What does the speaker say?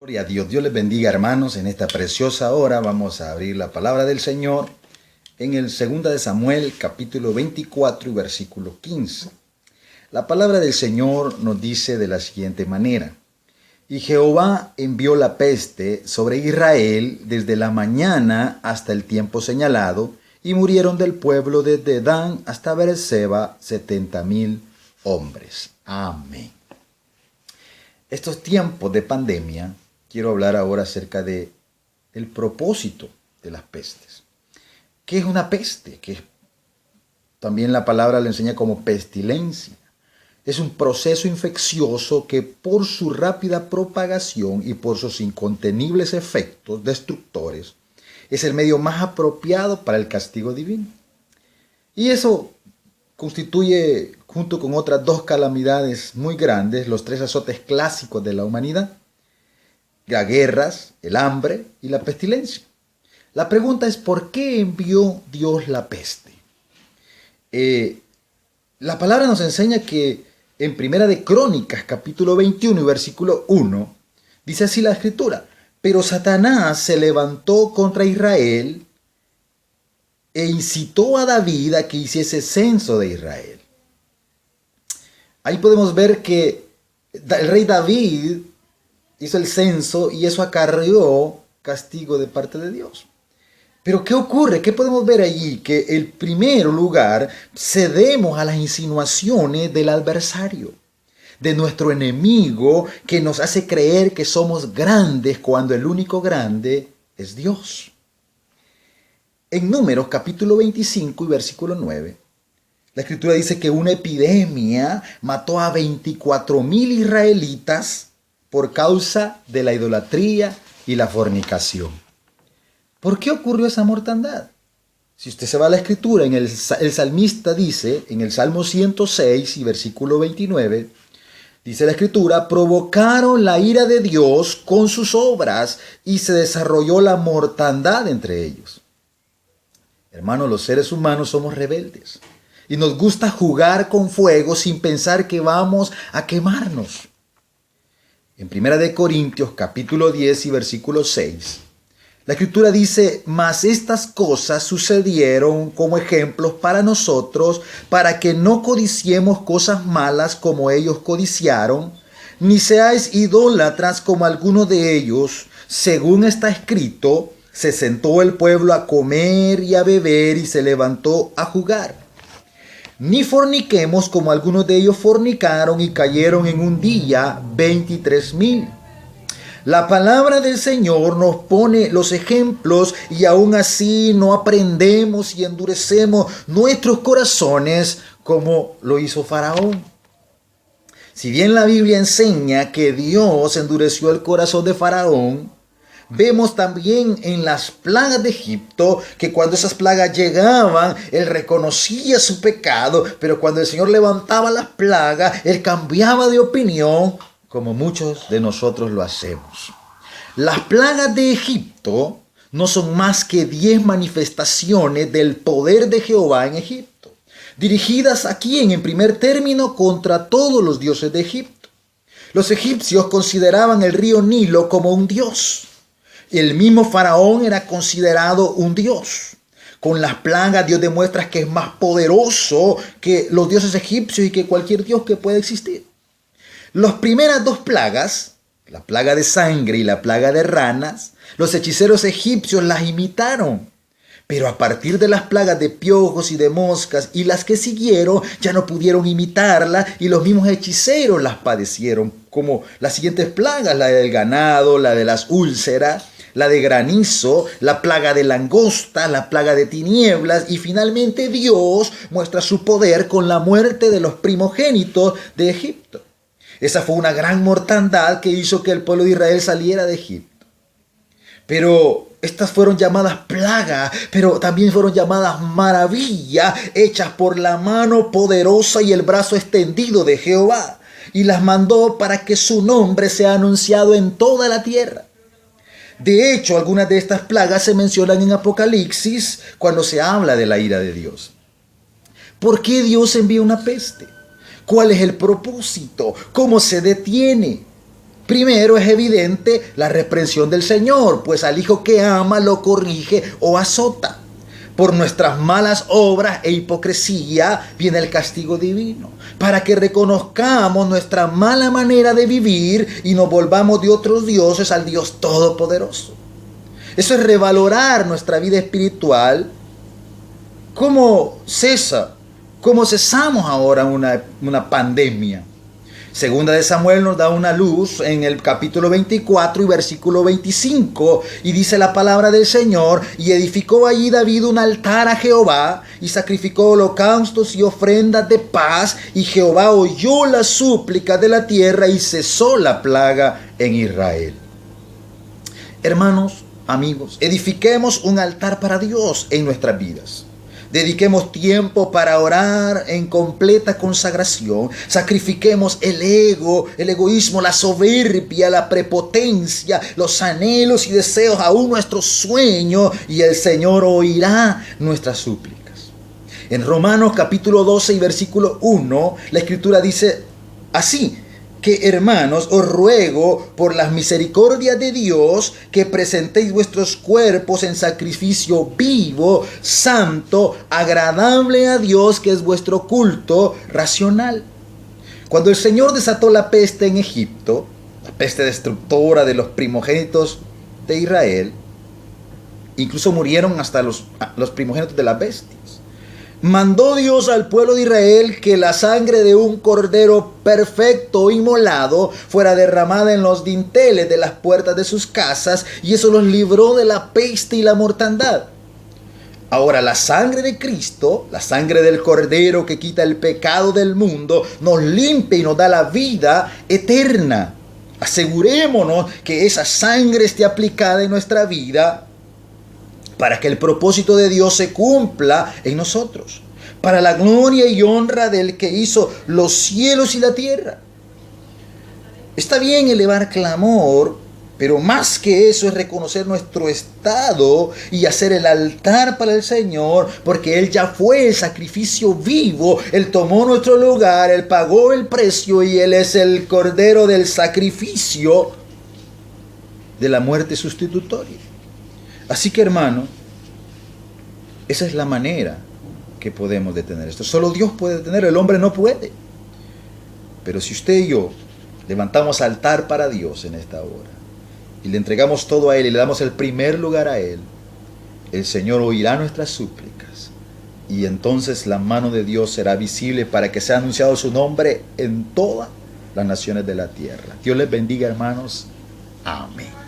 Gloria a Dios. Dios les bendiga, hermanos. En esta preciosa hora vamos a abrir la palabra del Señor en el 2 de Samuel, capítulo 24 y versículo 15. La palabra del Señor nos dice de la siguiente manera: Y Jehová envió la peste sobre Israel desde la mañana hasta el tiempo señalado, y murieron del pueblo desde Dan hasta Beerseba 70,000 hombres. Amén. Estos tiempos de pandemia, quiero hablar ahora acerca del propósito de las pestes. ¿Qué es una peste? Que también la palabra le enseña como pestilencia. Es un proceso infeccioso que por su rápida propagación y por sus incontenibles efectos destructores es el medio más apropiado para el castigo divino. Y eso constituye, junto con otras dos calamidades muy grandes, los tres azotes clásicos de la humanidad: las guerras, el hambre y la pestilencia. La pregunta es: ¿por qué envió Dios la peste? La palabra nos enseña que en Primera de Crónicas, capítulo 21 y versículo 1, dice así la Escritura: Pero Satanás se levantó contra Israel e incitó a David a que hiciese censo de Israel. Ahí podemos ver que el rey David hizo el censo y eso acarreó castigo de parte de Dios. Pero ¿qué ocurre? ¿Qué podemos ver allí? Que en primer lugar cedemos a las insinuaciones del adversario, de nuestro enemigo, que nos hace creer que somos grandes cuando el único grande es Dios. En Números capítulo 25 y versículo 9, la Escritura dice que una epidemia mató a 24,000 israelitas por causa de la idolatría y la fornicación. ¿Por qué ocurrió esa mortandad? Si usted se va a la Escritura, el salmista dice, en el Salmo 106 y versículo 29, dice la Escritura: provocaron la ira de Dios con sus obras y se desarrolló la mortandad entre ellos. Hermanos, los seres humanos somos rebeldes y nos gusta jugar con fuego sin pensar que vamos a quemarnos. En Primera de Corintios, capítulo 10 y versículo 6, la Escritura dice: mas estas cosas sucedieron como ejemplos para nosotros, para que no codiciemos cosas malas como ellos codiciaron, ni seáis idólatras como algunos de ellos. Según está escrito: se sentó el pueblo a comer y a beber y se levantó a jugar. Ni forniquemos como algunos de ellos fornicaron y cayeron en un día 23,000. La palabra del Señor nos pone los ejemplos y aún así no aprendemos y endurecemos nuestros corazones como lo hizo Faraón. Si bien la Biblia enseña que Dios endureció el corazón de Faraón, vemos también en las plagas de Egipto que cuando esas plagas llegaban, él reconocía su pecado, pero cuando el Señor levantaba las plagas, él cambiaba de opinión, como muchos de nosotros lo hacemos. Las plagas de Egipto no son más que 10 manifestaciones del poder de Jehová en Egipto, dirigidas a quién en primer término contra todos los dioses de Egipto. Los egipcios consideraban el río Nilo como un dios. El mismo Faraón era considerado un dios. Con las plagas Dios demuestra que es más poderoso que los dioses egipcios y que cualquier dios que pueda existir. Las primeras dos plagas, la plaga de sangre y la plaga de ranas, los hechiceros egipcios las imitaron. Pero a partir de las plagas de piojos y de moscas y las que siguieron, ya no pudieron imitarlas y los mismos hechiceros las padecieron, como las siguientes plagas: la del ganado, la de las úlceras, la de granizo, la plaga de langosta, la plaga de tinieblas, y finalmente Dios muestra su poder con la muerte de los primogénitos de Egipto. Esa fue una gran mortandad que hizo que el pueblo de Israel saliera de Egipto. Pero estas fueron llamadas plagas, pero también fueron llamadas maravillas, hechas por la mano poderosa y el brazo extendido de Jehová, y las mandó para que su nombre sea anunciado en toda la tierra. De hecho, algunas de estas plagas se mencionan en Apocalipsis cuando se habla de la ira de Dios. ¿Por qué Dios envía una peste? ¿Cuál es el propósito? ¿Cómo se detiene? Primero es evidente la reprensión del Señor, pues al hijo que ama lo corrige o azota. Por nuestras malas obras e hipocresía viene el castigo divino, para que reconozcamos nuestra mala manera de vivir y nos volvamos de otros dioses al Dios Todopoderoso. Eso es revalorar nuestra vida espiritual. ¿Cómo cesamos ahora una pandemia? Segunda de Samuel nos da una luz en el capítulo 24 y versículo 25, y dice la palabra del Señor: y edificó allí David un altar a Jehová, y sacrificó holocaustos y ofrendas de paz, y Jehová oyó las súplicas de la tierra, y cesó la plaga en Israel. Hermanos, amigos, edifiquemos un altar para Dios en nuestras vidas. Dediquemos tiempo para orar en completa consagración. Sacrifiquemos el ego, el egoísmo, la soberbia, la prepotencia, los anhelos y deseos, aún nuestros sueños, y el Señor oirá nuestras súplicas. En Romanos capítulo 12 y versículo 1, la Escritura dice así: que hermanos, os ruego por las misericordias de Dios que presentéis vuestros cuerpos en sacrificio vivo, santo, agradable a Dios, que es vuestro culto racional. Cuando el Señor desató la peste en Egipto, la peste destructora de los primogénitos de Israel, incluso murieron hasta los primogénitos de las bestias. Mandó Dios al pueblo de Israel que la sangre de un cordero perfecto inmolado fuera derramada en los dinteles de las puertas de sus casas, y eso los libró de la peste y la mortandad. Ahora la sangre de Cristo, la sangre del cordero que quita el pecado del mundo, nos limpia y nos da la vida eterna. Asegurémonos que esa sangre esté aplicada en nuestra vida, para que el propósito de Dios se cumpla en nosotros, para la gloria y honra del que hizo los cielos y la tierra. Está bien elevar clamor, pero más que eso es reconocer nuestro estado y hacer el altar para el Señor, porque Él ya fue el sacrificio vivo. Él tomó nuestro lugar, Él pagó el precio, y Él es el cordero del sacrificio de la muerte sustitutoria. Así que, hermano, esa es la manera que podemos detener esto. Solo Dios puede detenerlo, el hombre no puede. Pero si usted y yo levantamos altar para Dios en esta hora y le entregamos todo a Él y le damos el primer lugar a Él, el Señor oirá nuestras súplicas, y entonces la mano de Dios será visible para que sea anunciado su nombre en todas las naciones de la tierra. Dios les bendiga, hermanos. Amén.